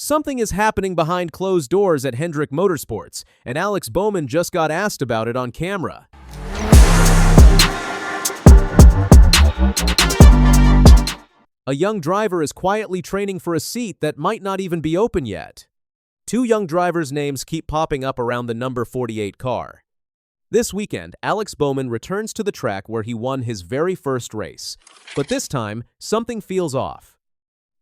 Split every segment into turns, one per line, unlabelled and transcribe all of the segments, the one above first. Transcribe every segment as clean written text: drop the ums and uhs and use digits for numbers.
Something is happening behind closed doors at Hendrick Motorsports, and Alex Bowman just got asked about it on camera. A young driver is quietly training for a seat that might not even be open yet. Two young drivers' names keep popping up around the number 48 car. This weekend, Alex Bowman returns to the track where he won his very first race. But this time, something feels off.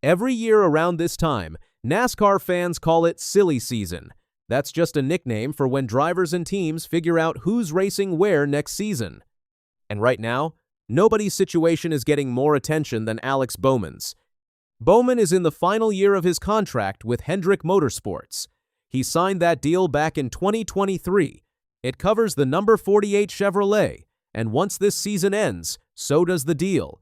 Every year around this time, NASCAR fans call it silly season. That's just a nickname for when drivers and teams figure out who's racing where next season. And right now, nobody's situation is getting more attention than Alex Bowman's. Bowman is in the final year of his contract with Hendrick Motorsports. He signed that deal back in 2023. It covers the number 48 Chevrolet, and once this season ends, so does the deal.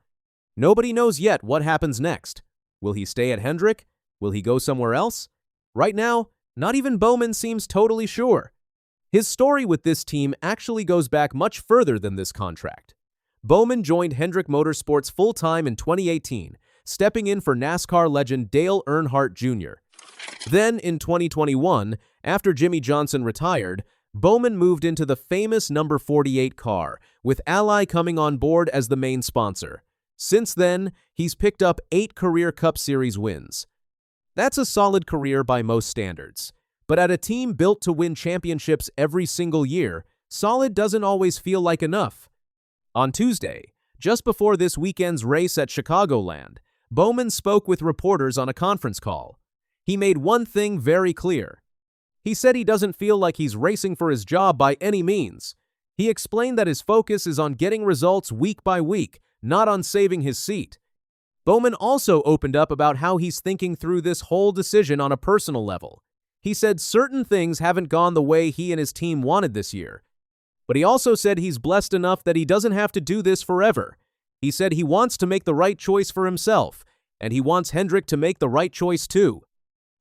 Nobody knows yet what happens next. Will he stay at Hendrick? Will he go somewhere else? Right now, not even Bowman seems totally sure. His story with this team actually goes back much further than this contract. Bowman joined Hendrick Motorsports full-time in 2018, stepping in for NASCAR legend Dale Earnhardt Jr. Then, in 2021, after Jimmy Johnson retired, Bowman moved into the famous number 48 car, with Ally coming on board as the main sponsor. Since then, he's picked up 8 career Cup Series wins. That's a solid career by most standards. But at a team built to win championships every single year, solid doesn't always feel like enough. On Tuesday, just before this weekend's race at Chicagoland, Bowman spoke with reporters on a conference call. He made one thing very clear. He said he doesn't feel like he's racing for his job by any means. He explained that his focus is on getting results week by week, not on saving his seat. Bowman also opened up about how he's thinking through this whole decision on a personal level. He said certain things haven't gone the way he and his team wanted this year. But he also said he's blessed enough that he doesn't have to do this forever. He said he wants to make the right choice for himself, and he wants Hendrick to make the right choice too.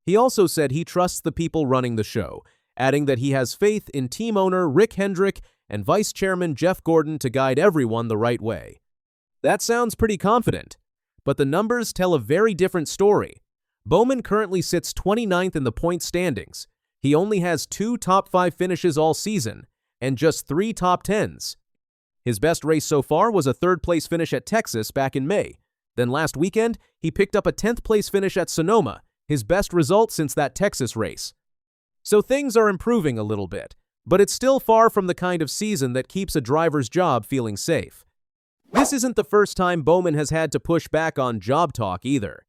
He also said he trusts the people running the show, adding that he has faith in team owner Rick Hendrick and vice chairman Jeff Gordon to guide everyone the right way. That sounds pretty confident. But the numbers tell a very different story. Bowman currently sits 29th in the point standings. He only has 2 top 5 finishes all season, and just 3 top 10s. His best race so far was a 3rd-place finish at Texas back in May. Then last weekend, he picked up a 10th-place finish at Sonoma, his best result since that Texas race. So things are improving a little bit, but it's still far from the kind of season that keeps a driver's job feeling safe. This isn't the first time Bowman has had to push back on job talk either.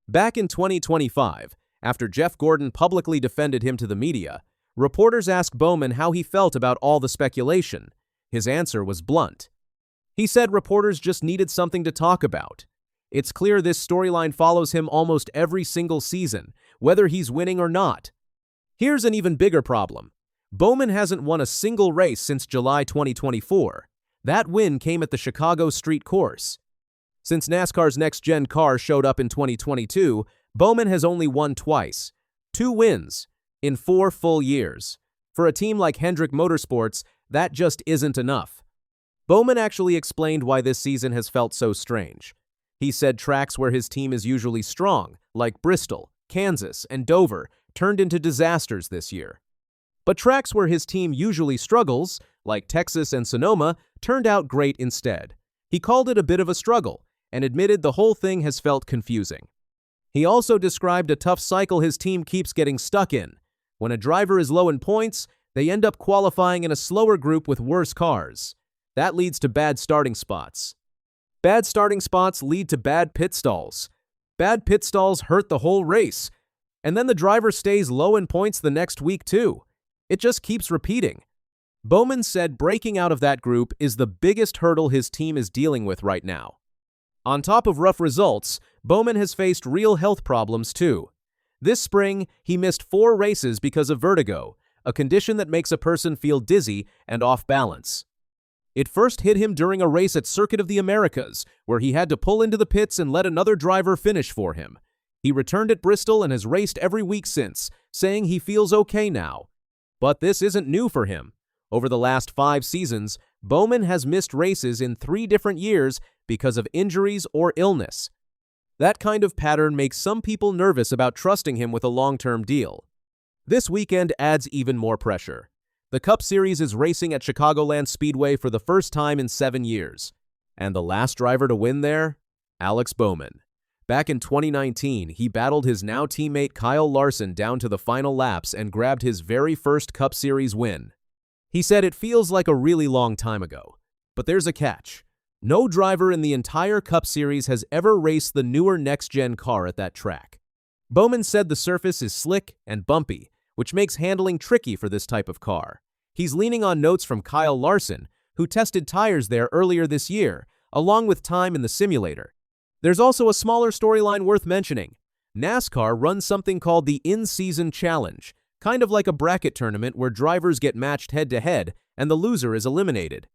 Back in 2025, after Jeff Gordon publicly defended him to the media, reporters asked Bowman how he felt about all the speculation. His answer was blunt. He said reporters just needed something to talk about. It's clear this storyline follows him almost every single season, whether he's winning or not. Here's an even bigger problem. Bowman hasn't won a single race since July 2024. That win came at the Chicago Street Course. Since NASCAR's next-gen car showed up in 2022, Bowman has only won twice. 2 wins in 4 full years. For a team like Hendrick Motorsports, that just isn't enough. Bowman actually explained why this season has felt so strange. He said tracks where his team is usually strong, like Bristol, Kansas, and Dover, turned into disasters this year. But tracks where his team usually struggles, like Texas and Sonoma, turned out great instead. He called it a bit of a struggle and admitted the whole thing has felt confusing. He also described a tough cycle his team keeps getting stuck in. When a driver is low in points, they end up qualifying in a slower group with worse cars. That leads to bad starting spots. Bad starting spots lead to bad pit stalls. Bad pit stalls hurt the whole race. And then the driver stays low in points the next week too. It just keeps repeating. Bowman said breaking out of that group is the biggest hurdle his team is dealing with right now. On top of rough results, Bowman has faced real health problems too. This spring, he missed 4 races because of vertigo, a condition that makes a person feel dizzy and off balance. It first hit him during a race at Circuit of the Americas, where he had to pull into the pits and let another driver finish for him. He returned at Bristol and has raced every week since, saying he feels okay now. But this isn't new for him. Over the last 5 seasons, Bowman has missed races in 3 different years because of injuries or illness. That kind of pattern makes some people nervous about trusting him with a long-term deal. This weekend adds even more pressure. The Cup Series is racing at Chicagoland Speedway for the first time in 7 years. And the last driver to win there? Alex Bowman. Back in 2019, he battled his now teammate Kyle Larson down to the final laps and grabbed his very first Cup Series win. He said it feels like a really long time ago. But there's a catch. No driver in the entire Cup Series has ever raced the newer next-gen car at that track. Bowman said the surface is slick and bumpy, which makes handling tricky for this type of car. He's leaning on notes from Kyle Larson, who tested tires there earlier this year, along with time in the simulator. There's also a smaller storyline worth mentioning. NASCAR runs something called the In-Season Challenge, kind of like a bracket tournament where drivers get matched head-to-head and the loser is eliminated.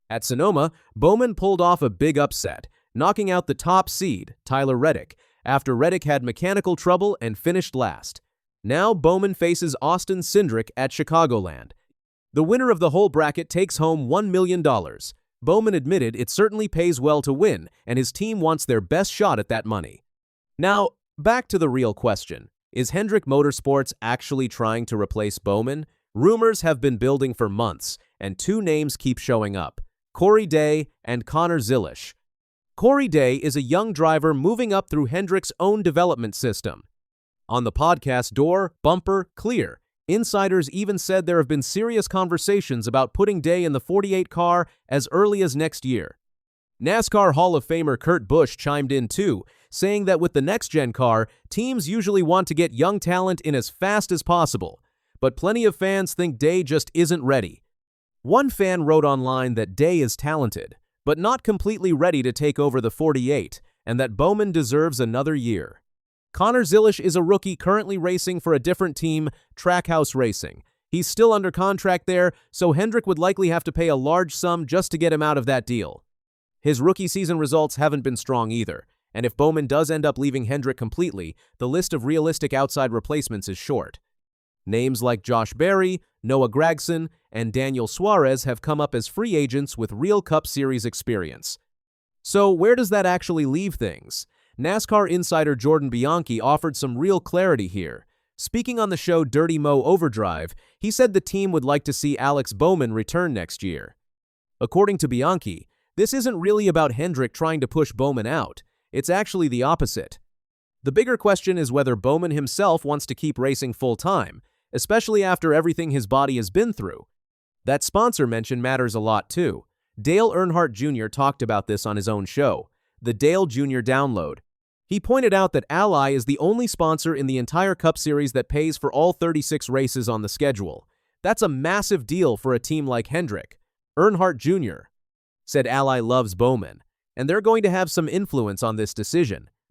At Sonoma, Bowman pulled off a big upset, knocking out the top seed, Tyler Reddick, after Reddick had mechanical trouble and finished last. Now Bowman faces Austin Cindric at Chicagoland. The winner of the whole bracket takes home $1 million. Bowman admitted it certainly pays well to win, and his team wants their best shot at that money. Now, back to the real question. Is Hendrick Motorsports actually trying to replace Bowman? Rumors have been building for months, and two names keep showing up: Corey Day and Connor Zilisch. Corey Day is a young driver moving up through Hendrick's own development system. On the podcast Door, Bumper, Clear, insiders even said there have been serious conversations about putting Day in the 48 car as early as next year. NASCAR Hall of Famer Kurt Busch chimed in too, saying that with the next-gen car, teams usually want to get young talent in as fast as possible, but plenty of fans think Day just isn't ready. One fan wrote online that Day is talented, but not completely ready to take over the 48, and that Bowman deserves another year. Connor Zilisch is a rookie currently racing for a different team, Trackhouse Racing. He's still under contract there, so Hendrick would likely have to pay a large sum just to get him out of that deal. His rookie season results haven't been strong either, and if Bowman does end up leaving Hendrick completely, the list of realistic outside replacements is short. Names like Josh Berry, Noah Gragson, and Daniel Suarez have come up as free agents with real Cup Series experience. So where does that actually leave things? NASCAR insider Jordan Bianchi offered some real clarity here. Speaking on the show Dirty Mo Overdrive, he said the team would like to see Alex Bowman return next year. According to Bianchi, this isn't really about Hendrick trying to push Bowman out. It's actually the opposite. The bigger question is whether Bowman himself wants to keep racing full-time, especially after everything his body has been through. That sponsor mention matters a lot too. Dale Earnhardt Jr. talked about this on his own show, the Dale Jr. Download. He pointed out that Ally is the only sponsor in the entire Cup Series that pays for all 36 races on the schedule. That's a massive deal for a team like Hendrick. Earnhardt Jr. said Ally loves Bowman, and they're going to have some influence on this decision.